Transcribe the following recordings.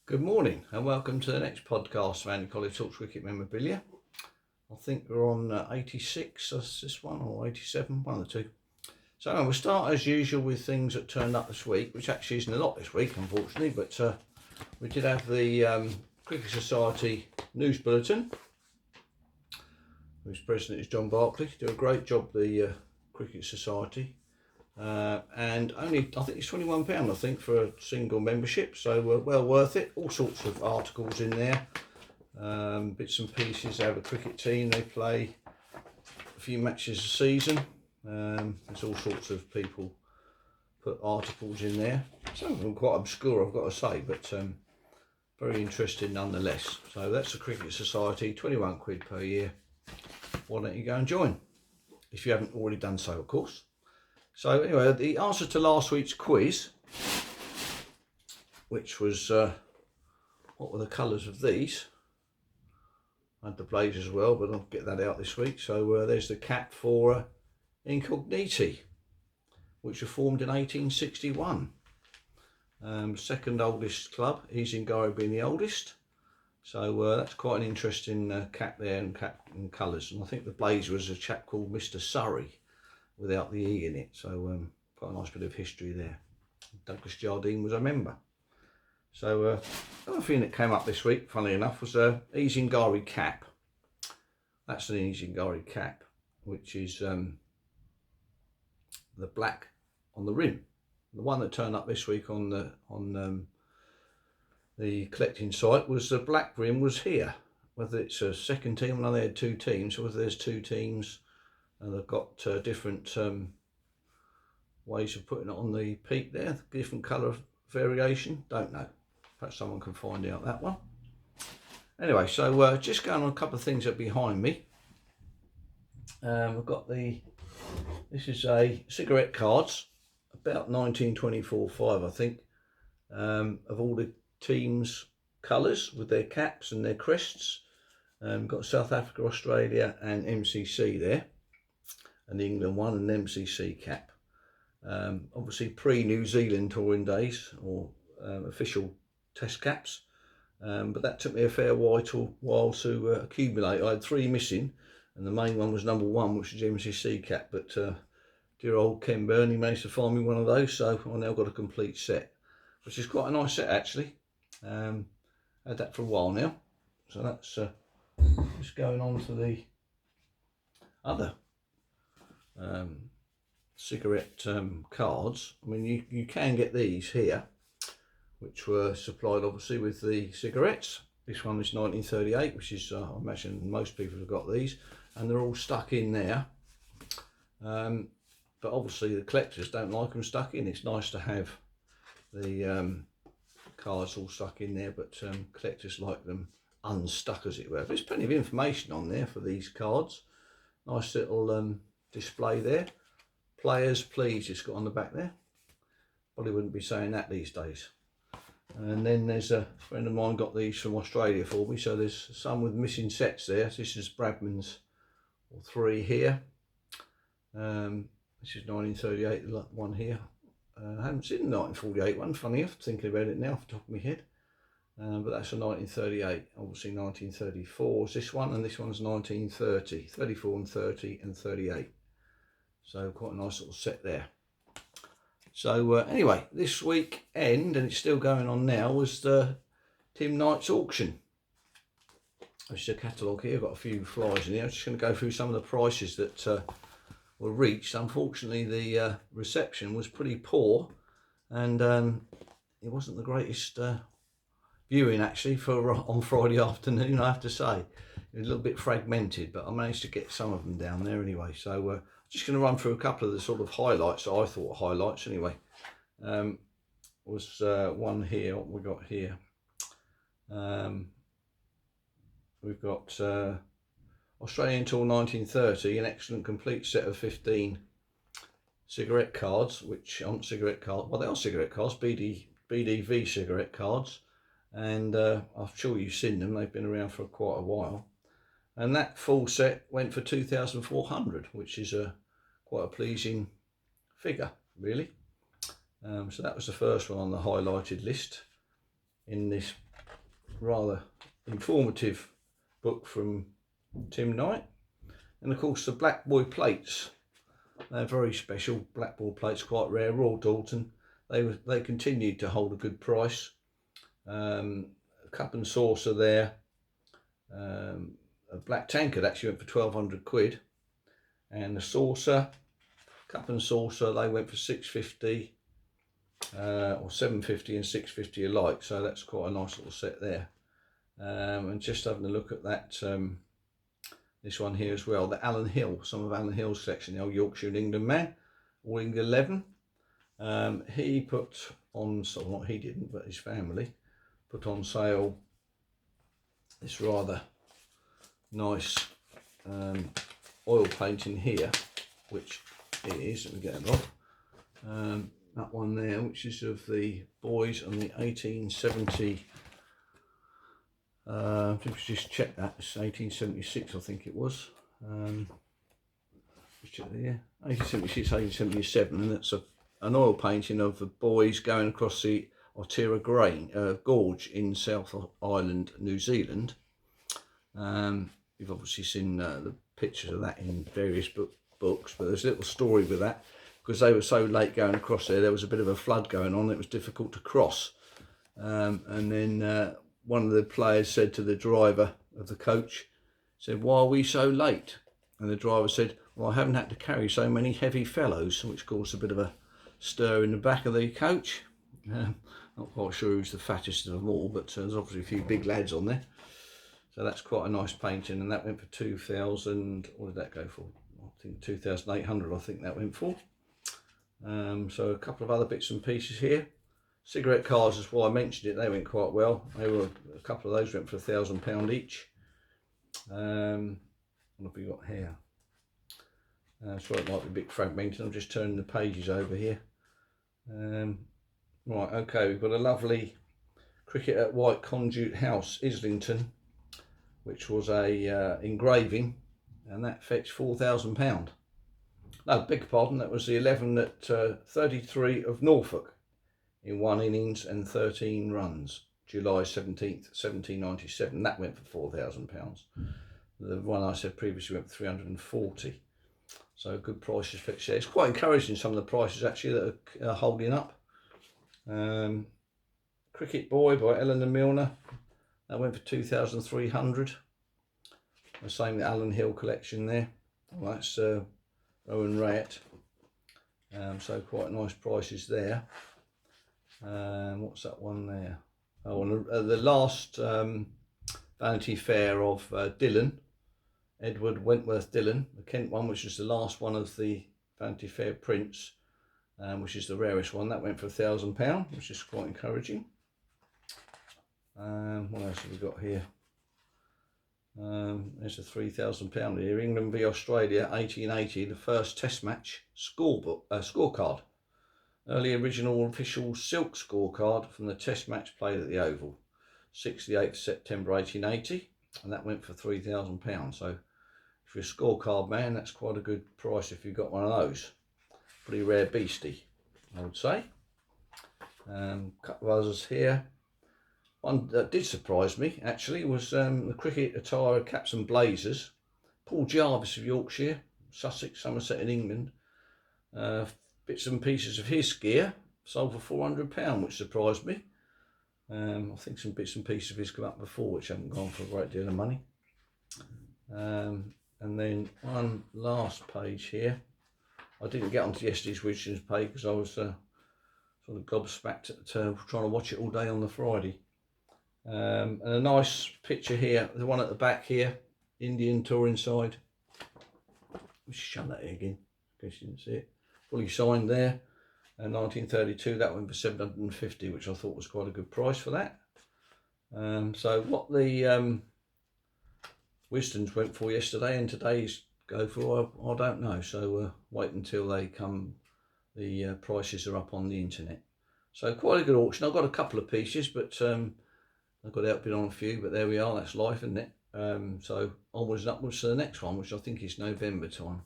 Good morning and welcome to the next podcast of Andy Collier-talks cricket memorabilia. I think we're on 86, that's this one, or 87, one of the two. So we'll start as usual with things that turned up this week, which actually isn't a lot this week unfortunately, but we did have the Cricket Society news bulletin, whose president is John Barclay. Do a great job, the Cricket Society. And only, I think it's £21 I think for a single membership, so well worth it. All sorts of articles in there, bits and pieces. They have a cricket team, they play a few matches a season. There's all sorts of people put articles in there, some of them quite obscure I've got to say, but very interesting nonetheless. So that's the Cricket Society, £21 per year. Why don't you go and join, if you haven't already done so, of course. So anyway, the answer to last week's quiz, which was what were the colours of these? I had the Blazers as well, but I'll get that out this week. So there's the cap for Incogniti, which were formed in 1861. Second oldest club, Isingari being the oldest. So that's quite an interesting cap there, and cap and colours. And I think the Blazer was a chap called Mr. Surrey, without the E in it, so quite a nice bit of history there. Douglas Jardine was a member. So another thing that came up this week, funnily enough, was Isingari cap. That's an Isingari cap, which is the black on the rim. The one that turned up this week on the collecting site was the black rim was here. Whether it's a second team, I know they had two teams, or whether there's two teams and they've got different ways of putting it on the peak there, different colour variation, don't know. Perhaps someone can find out that one. Anyway, so just going on a couple of things that are behind me. We've got this is a cigarette cards, about 1924-5 I think, of all the teams' colours with their caps and their crests. Got South Africa, Australia and MCC there. And the England one, and MCC cap. Obviously pre-New Zealand touring days, or official test caps, but that took me a fair while to accumulate. I had three missing, and the main one was number one, which is the MCC cap, but dear old Ken Burney managed to find me one of those, so I've now got a complete set, which is quite a nice set actually. Had that for a while now, so that's just going on to the other cigarette cards. I mean, you can get these here, which were supplied obviously with the cigarettes. This one is 1938, which is I imagine most people have got these, and they're all stuck in there. But obviously the collectors don't like them stuck in. It's nice to have the cards all stuck in there, but collectors like them unstuck, as it were. There's plenty of information on there for these cards. Nice little display there. Players please, it's got on the back there. Probably wouldn't be saying that these days. And then there's a friend of mine got these from Australia for me, so there's some with missing sets there. So this is Bradman's 3 here. This is 1938, the one here. I haven't seen the 1948 one, funny enough, thinking about it now off the top of my head. But that's a 1938, obviously 1934 is this one, and this one's 1930, 34 and 30 and 38. So quite a nice little set there. So anyway, this weekend, and it's still going on now, was the Tim Knight's auction. This is a catalogue here, I've got a few flyers in here. I'm just going to go through some of the prices that were reached. Unfortunately, the reception was pretty poor, and it wasn't the greatest viewing actually for on Friday afternoon, I have to say. It was a little bit fragmented, but I managed to get some of them down there anyway. So just going to run through a couple of the sort of highlights that I thought highlights anyway. Was one here, what we got here. We've got Australian Tour 1930, an excellent complete set of 15 cigarette cards, which aren't cigarette cards, well they are cigarette cards, BDV cigarette cards, and I'm sure you've seen them, they've been around for quite a while. And that full set went for 2,400, which is quite a pleasing figure, really. So that was the first one on the highlighted list in this rather informative book from Tim Knight. And of course the Black Boy plates, they're very special. Black Boy plates, quite rare. Royal Dalton, they continued to hold a good price. A cup and saucer there, a black tankard actually went for 1200 quid, and the saucer, cup and saucer, they went for 650 or 750 and 650 alike, so that's quite a nice little set there. And just having a look at that, this one here as well, the Alan Hill, some of Alan Hill's section, the old Yorkshire and England man, All England 11. He put on, so not he didn't, but his family put on sale this rather nice oil painting here, which it is, let me get it off. That one there, which is of the boys on the 1870, just check that, it's 1876 I think it was. Just check there, 1876, 1877, and that's an oil painting of the boys going across the Otira Gorge in South Island, New Zealand. You've obviously seen the pictures of that in various books, but there's a little story with that, because they were so late going across there was a bit of a flood going on, it was difficult to cross. And then one of the players said to the driver of the coach, said, "Why are we so late?" And the driver said, "Well, I haven't had to carry so many heavy fellows," which caused a bit of a stir in the back of the coach. Not quite sure who's the fattest of them all, but there's obviously a few big lads on there. So that's quite a nice painting, and that went for 2,000, what did that go for? I think 2,800 I think that went for. So a couple of other bits and pieces here. Cigarette cards, is why I mentioned it, they went quite well. A couple of those went for £1,000 each. What have we got here? Sorry, it might be a bit fragmented, I'm just turning the pages over here. Right, okay, we've got a lovely Cricket at White Conduit House, Islington, which was a engraving, and that fetched £4,000. No, beg your pardon, that was the 11 at 33 of Norfolk in 1 innings and 13 runs, July 17th, 1797. That went for £4,000. The one I said previously went for 340. So good prices fetched there. It's quite encouraging, some of the prices actually that are holding up. Cricket Boy by Eleanor Milner, that went for 2,300. The same the Alan Hill collection there. Well, that's Owen Rayett. So quite nice prices there. What's that one there? Oh, and the last Vanity Fair of Dillon, Edward Wentworth Dillon, the Kent one, which is the last one of the Vanity Fair prints, which is the rarest one. That went for £1,000, which is quite encouraging. What else have we got here? There's a £3,000 here. England v Australia 1880, the first test match scorecard. Early original official silk scorecard from the test match played at the Oval, 68th September 1880, and that went for £3,000. So if you're a scorecard man, that's quite a good price if you've got one of those. Pretty rare beastie, I would say. Couple of others here. One that did surprise me actually was the cricket attire caps and blazers. Paul Jarvis of Yorkshire, Sussex, Somerset in England. Bits and pieces of his gear sold for £400, which surprised me. I think some bits and pieces of his come up before, which haven't gone for a great deal of money. And then one last page here. I didn't get onto yesterday's Wisdom's page because I was sort of gobsmacked at trying to watch it all day on the Friday. And a nice picture here, the one at the back here, Indian tour inside. We should show that here again, in case you didn't see it. Fully signed there, 1932, that went for 750, which I thought was quite a good price for that. So what the Wisdons went for yesterday and today's go for, I don't know. So wait until they come, the prices are up on the internet. So quite a good auction. I've got a couple of pieces, but I've got outbid on a few, but there we are, that's life, isn't it? So onwards and upwards to the next one, which I think is November time.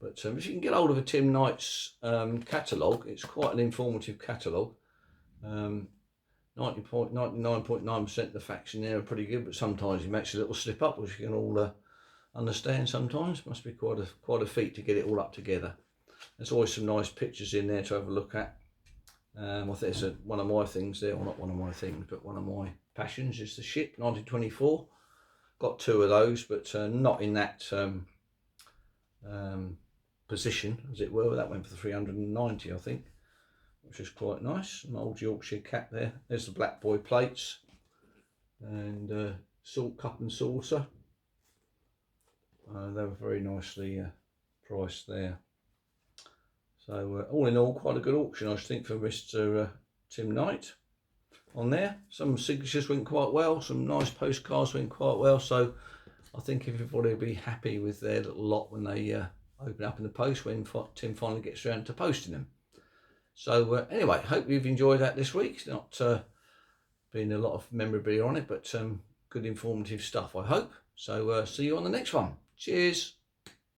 But if you can get hold of a Tim Knight's catalogue, it's quite an informative catalogue. 99.9% of the facts in there are pretty good, but sometimes he makes a little slip up, which you can all understand sometimes. Must be quite a feat to get it all up together. There's always some nice pictures in there to have a look at. I think it's one of my things there, or not one of my things, but one of my passions is the ship, 1924. Got 2 of those, but not in that position, as it were. That went for 390, I think, which is quite nice. An old Yorkshire cat there. There's the Black Boy plates, and salt cup and saucer. They were very nicely priced there. So all in all, quite a good auction, I think, for Mr. Tim Knight on there. Some signatures went quite well, some nice postcards went quite well, so I think everybody will be happy with their little lot when they open up in the post, when Tim finally gets around to posting them. So anyway, hope you've enjoyed that this week. It's not been a lot of memorabilia on it, but good informative stuff, I hope. So see you on the next one. Cheers.